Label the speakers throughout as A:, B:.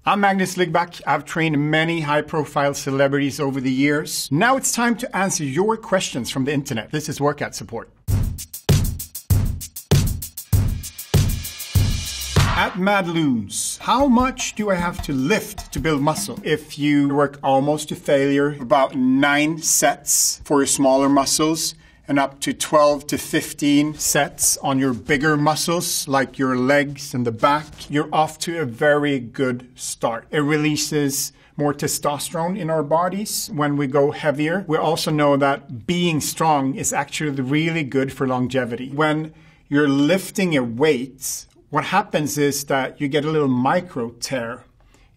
A: I'm Magnus Ligback. I've trained many high-profile celebrities over the years. Now it's time to answer your questions from the internet. This is Workout Support. At Madloons, how much do I have to lift to build muscle? If you work almost to failure, about 9 sets for your smaller muscles, and up to 12 to 15 sets on your bigger muscles, like your legs and the back, you're off to a very good start. It releases more testosterone in our bodies when we go heavier. We also know that being strong is actually really good for longevity. When you're lifting a weight, what happens is that you get a little micro tear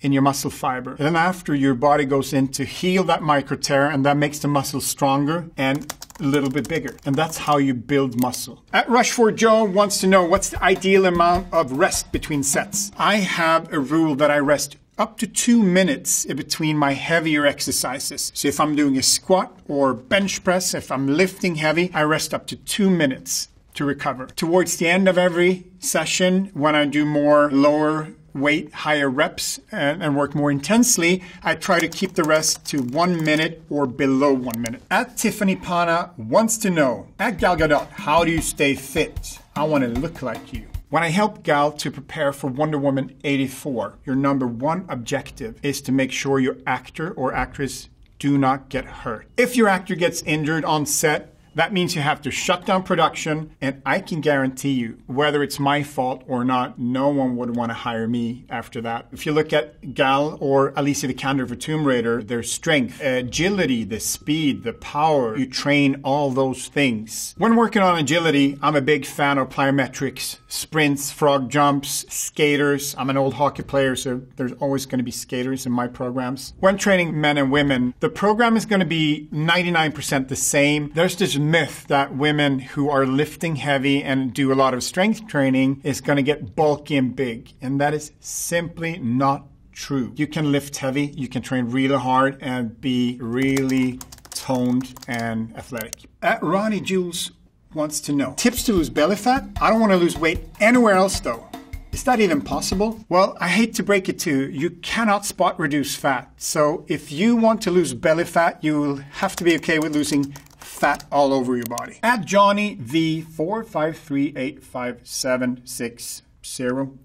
A: in your muscle fiber. And then after, your body goes in to heal that micro tear, and that makes the muscle stronger and a little bit bigger. And that's how you build muscle. At Rushford Joe wants to know, what's the ideal amount of rest between sets? I have a rule that I rest up to 2 minutes in between my heavier exercises. So if I'm doing a squat or bench press, if I'm lifting heavy, I rest up to 2 minutes to recover. Towards the end of every session, when I do more lower weight, higher reps, and work more intensely, I try to keep the rest to 1 minute or below 1 minute. At Tiffany Pana wants to know, at Gal Gadot, how do you stay fit? I want to look like you. When I help Gal to prepare for Wonder Woman 84, your number one objective is to make sure your actor or actress do not get hurt. If your actor gets injured on set, that means you have to shut down production, and I can guarantee you, whether it's my fault or not, no one would want to hire me after that. If you look at Gal or Alicia Vikander for Tomb Raider, their strength, agility, the speed, the power, you train all those things. When working on agility, I'm a big fan of plyometrics, sprints, frog jumps, skaters. I'm an old hockey player, so there's always going to be skaters in my programs. When training men and women, the program is going to be 99% the same. There's this myth that women who are lifting heavy and do a lot of strength training is going to get bulky and big. And that is simply not true. You can lift heavy, you can train really hard and be really toned and athletic. At Ronnie Jules wants to know, tips to lose belly fat? I don't want to lose weight anywhere else though. Is that even possible? Well, I hate to break it to you, you cannot spot reduce fat. So if you want to lose belly fat, you will have to be okay with losing fat all over your body. At Johnny V45385760.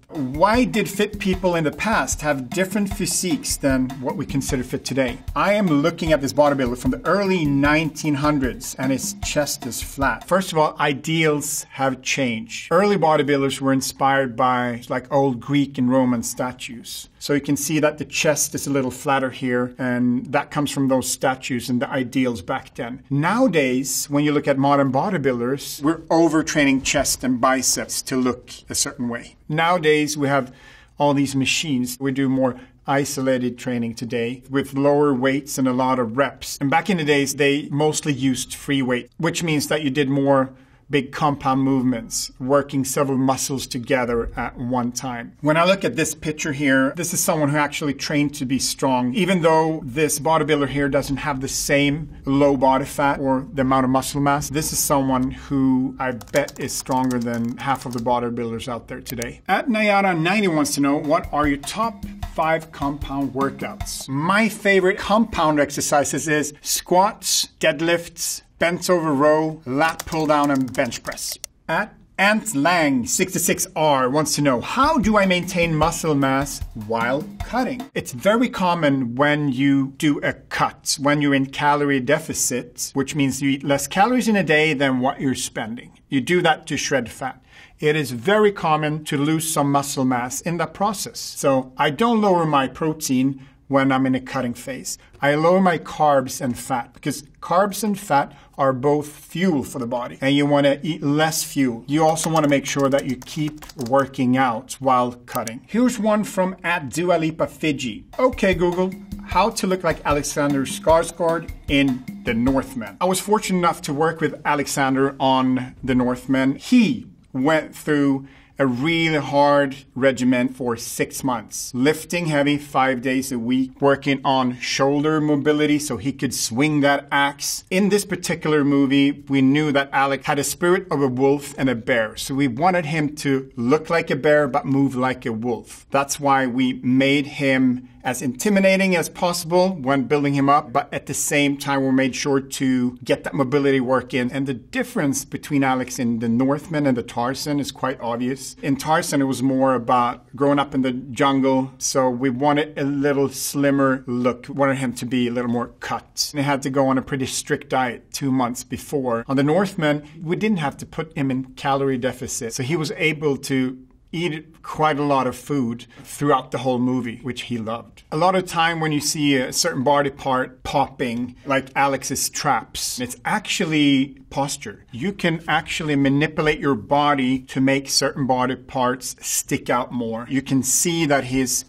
A: Why did fit people in the past have different physiques than what we consider fit today? I am looking at this bodybuilder from the early 1900s and his chest is flat. First of all, ideals have changed. Early bodybuilders were inspired by like old Greek and Roman statues. So you can see that the chest is a little flatter here, and that comes from those statues and the ideals back then. Nowadays, when you look at modern bodybuilders, we're overtraining chest and biceps to look a certain way. Nowadays, we have all these machines. We do more isolated training today with lower weights and a lot of reps. And back in the days, they mostly used free weight, which means that you did more big compound movements, working several muscles together at one time. When I look at this picture here, this is someone who actually trained to be strong. Even though this bodybuilder here doesn't have the same low body fat or the amount of muscle mass, this is someone who I bet is stronger than half of the bodybuilders out there today. At Nayara90 wants to know, what are your top 5 compound workouts? My favorite compound exercises is squats, deadlifts, bent over row, lat pull down, and bench press. At Ant Lang 66R wants to know, how do I maintain muscle mass while cutting? It's very common when you do a cut, when you're in calorie deficit, which means you eat less calories in a day than what you're spending. You do that to shred fat. It is very common to lose some muscle mass in that process. So I don't lower my protein when I'm in a cutting phase. I lower my carbs and fat because carbs and fat are both fuel for the body, and you want to eat less fuel. You also want to make sure that you keep working out while cutting. Here's one from at Dua Lipa Fiji. Okay, Google, how to look like Alexander Skarsgård in The Northman. I was fortunate enough to work with Alexander on The Northman. He went through a really hard regimen for 6 months. Lifting heavy 5 days a week, working on shoulder mobility so he could swing that axe. In this particular movie, we knew that Alex had a spirit of a wolf and a bear. So we wanted him to look like a bear but move like a wolf. That's why we made him as intimidating as possible when building him up, but at the same time we made sure to get that mobility work in. And the difference between Alex in the Northman and the Tarzan is quite obvious. In Tarzan, it was more about growing up in the jungle, so we wanted a little slimmer look. We wanted him to be a little more cut. And he had to go on a pretty strict diet 2 months before. On the Northman, we didn't have to put him in calorie deficit, so he was able to eat quite a lot of food throughout the whole movie, which he loved. A lot of time when you see a certain body part popping, like Alex's traps, it's actually posture. You can actually manipulate your body to make certain body parts stick out more. You can see that he's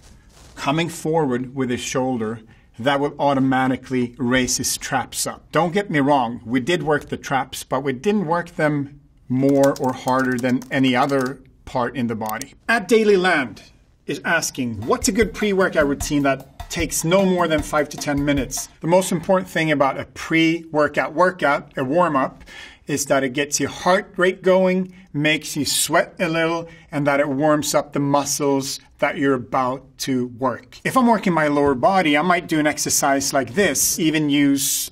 A: coming forward with his shoulder. That will automatically raise his traps up. Don't get me wrong, we did work the traps, but we didn't work them more or harder than any other part in the body. At Dailyland is asking, what's a good pre-workout routine that takes no more than 5 to 10 minutes? The most important thing about a pre-workout workout, a warm-up, is that it gets your heart rate going, makes you sweat a little, and that it warms up the muscles that you're about to work. If I'm working my lower body, I might do an exercise like this, even use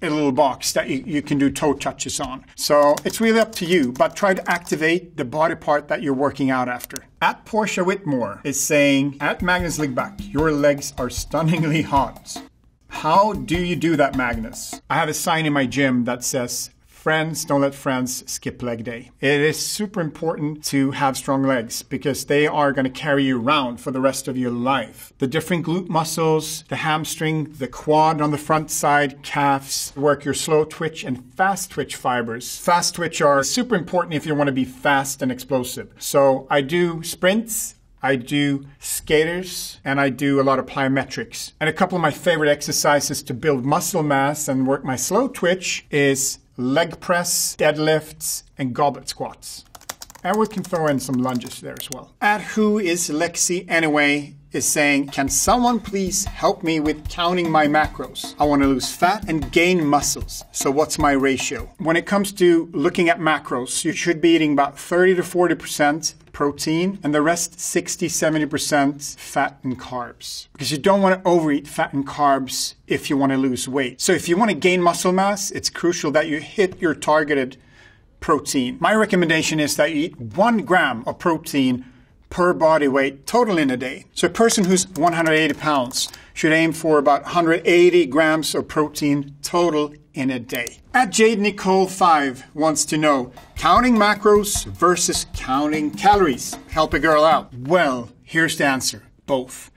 A: a little box that you can do toe touches on. So it's really up to you, but try to activate the body part that you're working out after. At Portia Whitmore is saying, at Magnus Ligback, your legs are stunningly hot. How do you do that, Magnus? I have a sign in my gym that says, friends, don't let friends skip leg day. It is super important to have strong legs because they are going to carry you around for the rest of your life. The different glute muscles, the hamstring, the quad on the front side, calves, work your slow twitch and fast twitch fibers. Fast twitch are super important if you want to be fast and explosive. So I do sprints, I do skaters, and I do a lot of plyometrics. And a couple of my favorite exercises to build muscle mass and work my slow twitch is leg press, deadlifts, and goblet squats. And we can throw in some lunges there as well. At Who Is Lexi Anyway is saying, can someone please help me with counting my macros? I want to lose fat and gain muscles. So what's my ratio? When it comes to looking at macros, you should be eating about 30 to 40% protein and the rest 60-70% fat and carbs. Because you don't want to overeat fat and carbs if you want to lose weight. So if you want to gain muscle mass, it's crucial that you hit your targeted protein. My recommendation is that you eat 1 gram of protein per body weight total in a day. So a person who's 180 pounds should aim for about 180 grams of protein total in a day. At Jade Nicole 5 wants to know, counting macros versus counting calories. Help a girl out. Well, here's the answer. Both.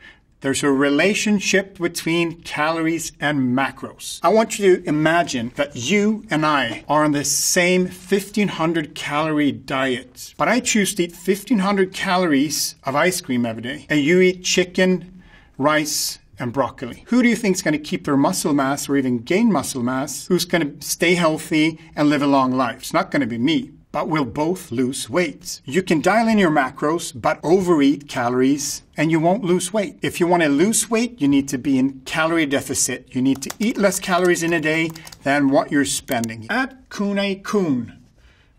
A: There's a relationship between calories and macros. I want you to imagine that you and I are on the same 1,500 calorie diet. But I choose to eat 1,500 calories of ice cream every day. And you eat chicken, rice, and broccoli. Who do you think is going to keep their muscle mass or even gain muscle mass? Who's going to stay healthy and live a long life? It's not going to be me. But we'll both lose weight. You can dial in your macros, but overeat calories, and you won't lose weight. If you want to lose weight, you need to be in calorie deficit. You need to eat less calories in a day than what you're spending. At Kune Kun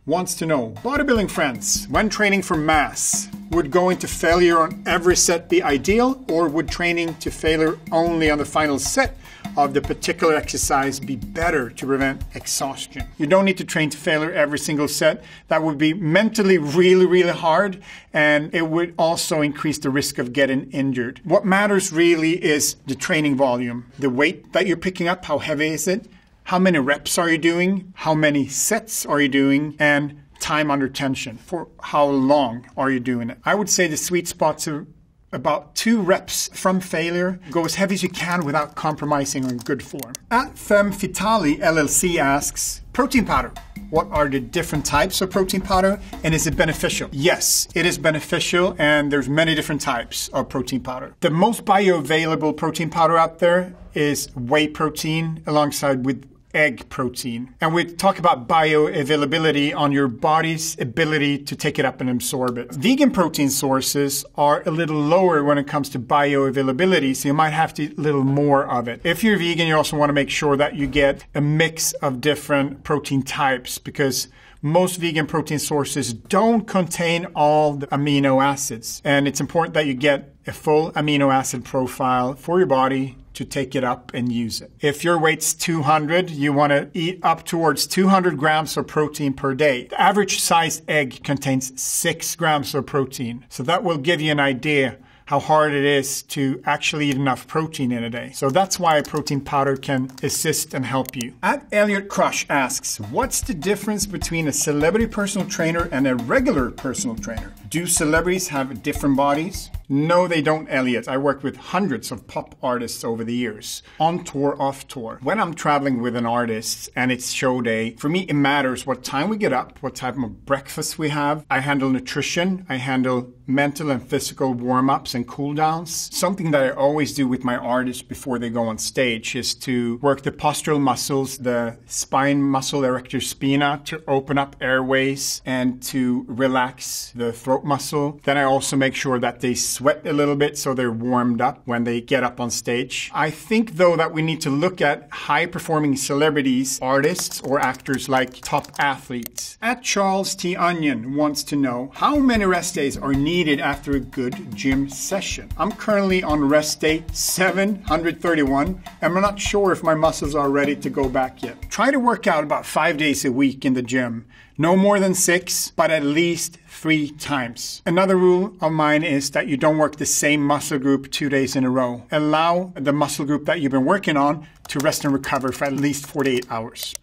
A: wants to know, bodybuilding friends, when training for mass, would going to failure on every set be ideal, or would training to failure only on the final set of the particular exercise be better to prevent exhaustion? You don't need to train to failure every single set. That would be mentally really hard, and it would also increase the risk of getting injured. What matters really is the training volume, the weight that you're picking up, how heavy is it, how many reps are you doing, how many sets are you doing, and time under tension. For how long are you doing it? I would say the sweet spots are about 2 reps from failure. Go as heavy as you can without compromising on good form. At Femme Vitali LLC asks, protein powder. What are the different types of protein powder, and is it beneficial? Yes, it is beneficial, and there's many different types of protein powder. The most bioavailable protein powder out there is whey protein alongside with egg protein. And we talk about bioavailability on your body's ability to take it up and absorb it. Vegan protein sources are a little lower when it comes to bioavailability, so you might have to eat a little more of it. If you're vegan, you also want to make sure that you get a mix of different protein types, because most vegan protein sources don't contain all the amino acids. And it's important that you get a full amino acid profile for your body to take it up and use it. If your weight's 200, you want to eat up towards 200 grams of protein per day. The average sized egg contains 6 grams of protein. So that will give you an idea how hard it is to actually eat enough protein in a day. So that's why a protein powder can assist and help you. At Elliot Crush asks, what's the difference between a celebrity personal trainer and a regular personal trainer? Do celebrities have different bodies? No, they don't, Elliot. I worked with hundreds of pop artists over the years, on tour, off tour. When I'm traveling with an artist and it's show day, for me it matters what time we get up, what type of breakfast we have. I handle nutrition, I handle mental and physical warm-ups and cool-downs. Something that I always do with my artists before they go on stage is to work the postural muscles, the spine muscle erector spina, to open up airways and to relax the throat muscle. Then I also make sure that they sweat a little bit so they're warmed up when they get up on stage. I think, though, that we need to look at high-performing celebrities, artists, or actors like top athletes. At Charles T. Onion wants to know, how many rest days are needed after a good gym session? I'm currently on rest day 731, and I'm not sure if my muscles are ready to go back yet. Try to work out about 5 days a week in the gym. No more than 6, but at least 3 times. Another rule of mine is that you don't work the same muscle group 2 days in a row. Allow the muscle group that you've been working on to rest and recover for at least 48 hours.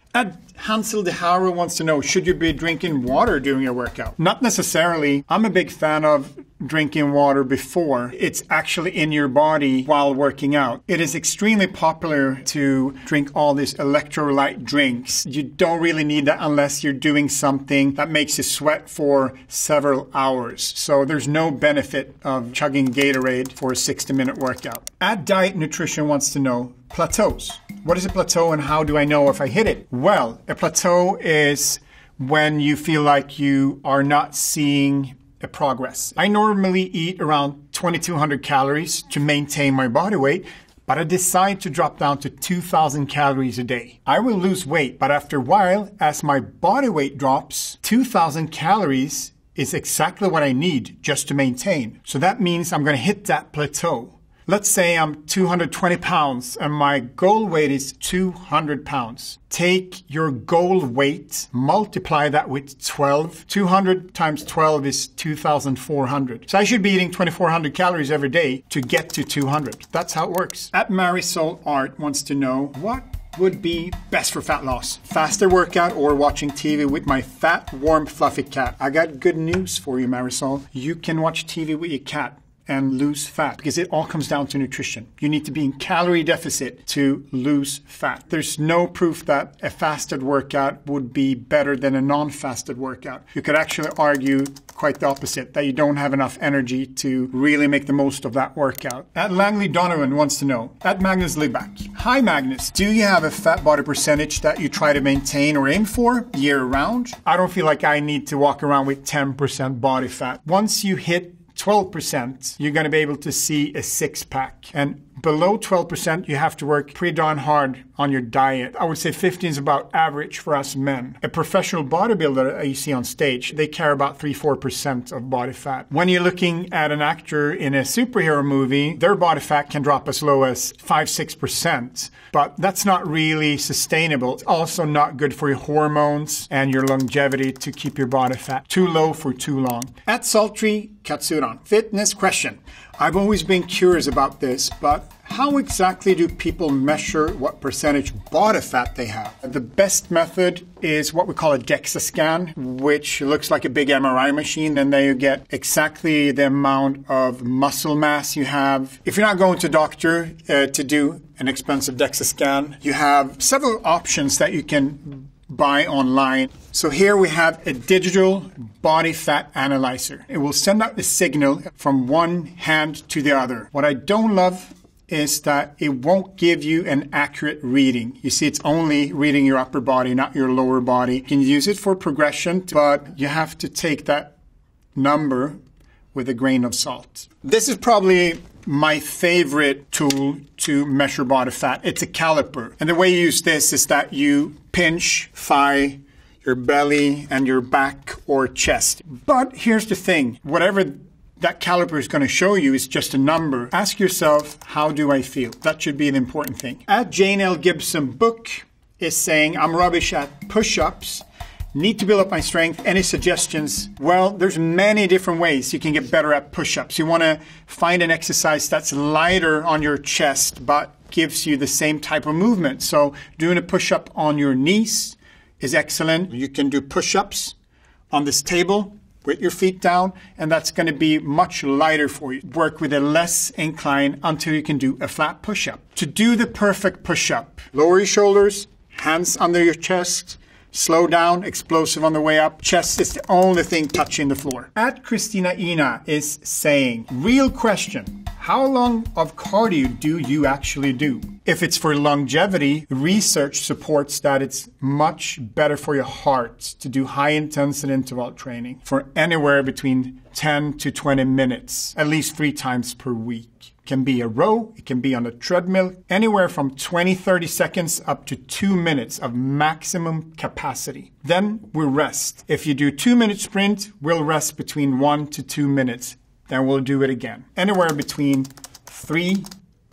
A: Hansel de Haro wants to know, should you be drinking water during your workout? Not necessarily. I'm a big fan of drinking water before it's actually in your body while working out. It is extremely popular to drink all these electrolyte drinks. You don't really need that unless you're doing something that makes you sweat for several hours. So there's no benefit of chugging Gatorade for a 60-minute workout. At Diet Nutrition wants to know, plateaus. What is a plateau and how do I know if I hit it? Well, a plateau is when you feel like you are not seeing a progress. I normally eat around 2,200 calories to maintain my body weight, but I decide to drop down to 2,000 calories a day. I will lose weight, but after a while, as my body weight drops, 2,000 calories is exactly what I need just to maintain. So that means I'm going to hit that plateau. Let's say I'm 220 pounds and my goal weight is 200 pounds. Take your goal weight, multiply that with 12. 200 times 12 is 2,400. So I should be eating 2,400 calories every day to get to 200. That's how it works. At Marisol Art wants to know, what would be best for fat loss? Faster workout or watching TV with my fat, warm, fluffy cat? I got good news for you, Marisol. You can watch TV with your cat and lose fat, because it all comes down to nutrition. You need to be in calorie deficit to lose fat. There's no proof that a fasted workout would be better than a non-fasted workout. You could actually argue quite the opposite, that you don't have enough energy to really make the most of that workout. At Langley Donovan wants to know, at Magnus Lidback, hi Magnus, do you have a fat body percentage that you try to maintain or aim for year round? I don't feel like I need to walk around with 10% body fat. Once you hit 12%, you're going to be able to see a six-pack. And below 12%, you have to work pretty darn hard on your diet. I would say 15 is about average for us men. A professional bodybuilder you see on stage, they care about 3-4% of body fat. When you're looking at an actor in a superhero movie, their body fat can drop as low as 5-6%. But that's not really sustainable. It's also not good for your hormones and your longevity to keep your body fat too low for too long. At Sultry Katsuran, fitness question. I've always been curious about this, but how exactly do people measure what percentage body fat they have? The best method is what we call a DEXA scan, which looks like a big MRI machine, and then you get exactly the amount of muscle mass you have. If you're not going to a doctor to do an expensive DEXA scan, you have several options that you can buy online. So here we have a digital body fat analyzer. It will send out the signal from one hand to the other. What I don't love is that it won't give you an accurate reading. You see, it's only reading your upper body, not your lower body. You can use it for progression, but you have to take that number with a grain of salt. This is probably my favorite tool to measure body fat. It's a caliper. And the way you use this is that you pinch thigh, your belly, and your back or chest. But here's the thing. Whatever that caliper is going to show you is just a number. Ask yourself, how do I feel? That should be an important thing. At Jane L. Gibson book is saying, I'm rubbish at push-ups. Need to build up my strength. Any suggestions? Well, there's many different ways you can get better at push-ups. You want to find an exercise that's lighter on your chest but gives you the same type of movement. So doing a push-up on your knees is excellent. You can do push-ups on this table with your feet down, and that's going to be much lighter for you. Work with a less incline until you can do a flat push-up. To do the perfect push-up, lower your shoulders, hands under your chest, slow down, explosive on the way up. Chest is the only thing touching the floor. At Christina Ina is saying, real question, how long of cardio do you actually do? If it's for longevity, research supports that it's much better for your heart to do high-intensity interval training for anywhere between 10 to 20 minutes, at least 3 times per week. It can be a row, it can be on a treadmill, anywhere from 20-30 seconds up to 2 minutes of maximum capacity. Then we rest. If you do 2-minute sprint, we'll rest between 1 to 2 minutes. Then we'll do it again. Anywhere between 3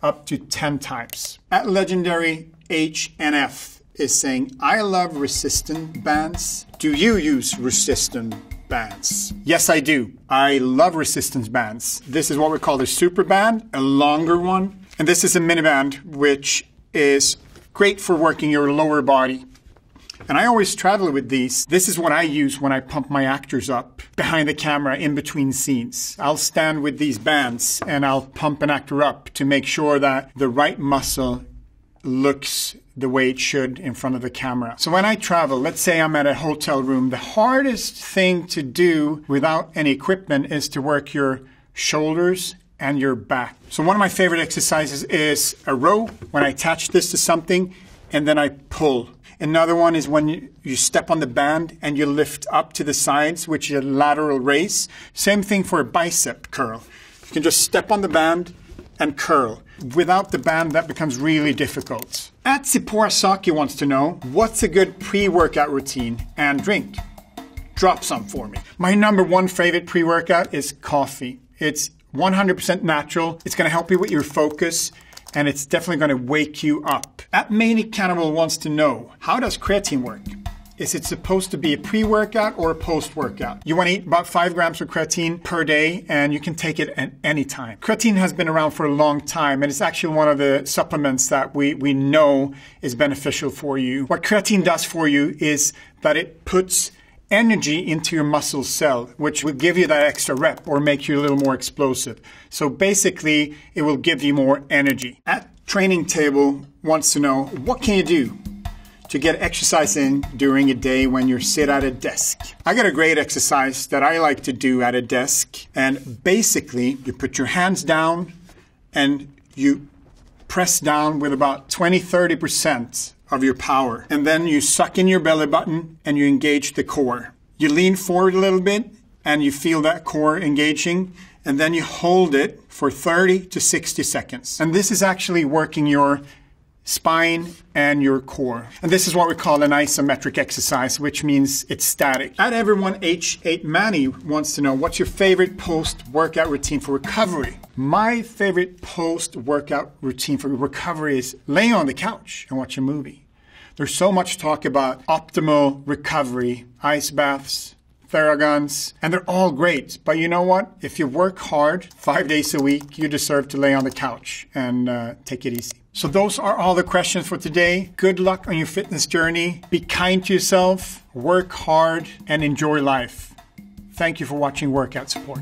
A: up to 10 times. At Legendary HNF is saying, I love resistant bands. Do you use resistant bands? Yes, I do. I love resistance bands. This is what we call the super band, a longer one. And this is a mini band, which is great for working your lower body. And I always travel with these. This is what I use when I pump my actors up behind the camera in between scenes. I'll stand with these bands and I'll pump an actor up to make sure that the right muscle looks the way it should in front of the camera. So when I travel, let's say I'm at a hotel room, the hardest thing to do without any equipment is to work your shoulders and your back. So one of my favorite exercises is a row, when I attach this to something and then I pull. Another one is when you step on the band and you lift up to the sides, which is a lateral raise. Same thing for a bicep curl. You can just step on the band and curl. Without the band, that becomes really difficult. At Sipora Saki wants to know, what's a good pre-workout routine and drink? Drop some for me. My number one favorite pre-workout is coffee. It's 100% natural. It's going to help you with your focus, and it's definitely going to wake you up. At Manic Cannibal wants to know, how does creatine work? Is it supposed to be a pre-workout or a post-workout? You want to eat about 5 grams of creatine per day, and you can take it at any time. Creatine has been around for a long time, and it's actually one of the supplements that we know is beneficial for you. What creatine does for you is that it puts energy into your muscle cell, which will give you that extra rep or make you a little more explosive. So basically, it will give you more energy. At Training Table wants to know, what can you do to get exercise in during a day when you sit at a desk? I got a great exercise that I like to do at a desk. And basically, you put your hands down and you press down with about 20-30% of your power. And then you suck in your belly button and you engage the core. You lean forward a little bit and you feel that core engaging. And then you hold it for 30 to 60 seconds. And this is actually working your spine and your core. And this is what we call an isometric exercise, which means it's static. At Everyone H8 Manny wants to know, what's your favorite post-workout routine for recovery? My favorite post-workout routine for recovery is laying on the couch and watch a movie. There's so much talk about optimal recovery, ice baths, Theraguns, and they're all great. But you know what? If you work hard 5 days a week, you deserve to lay on the couch and take it easy. So those are all the questions for today. Good luck on your fitness journey. Be kind to yourself, work hard, and enjoy life. Thank you for watching Workout Support.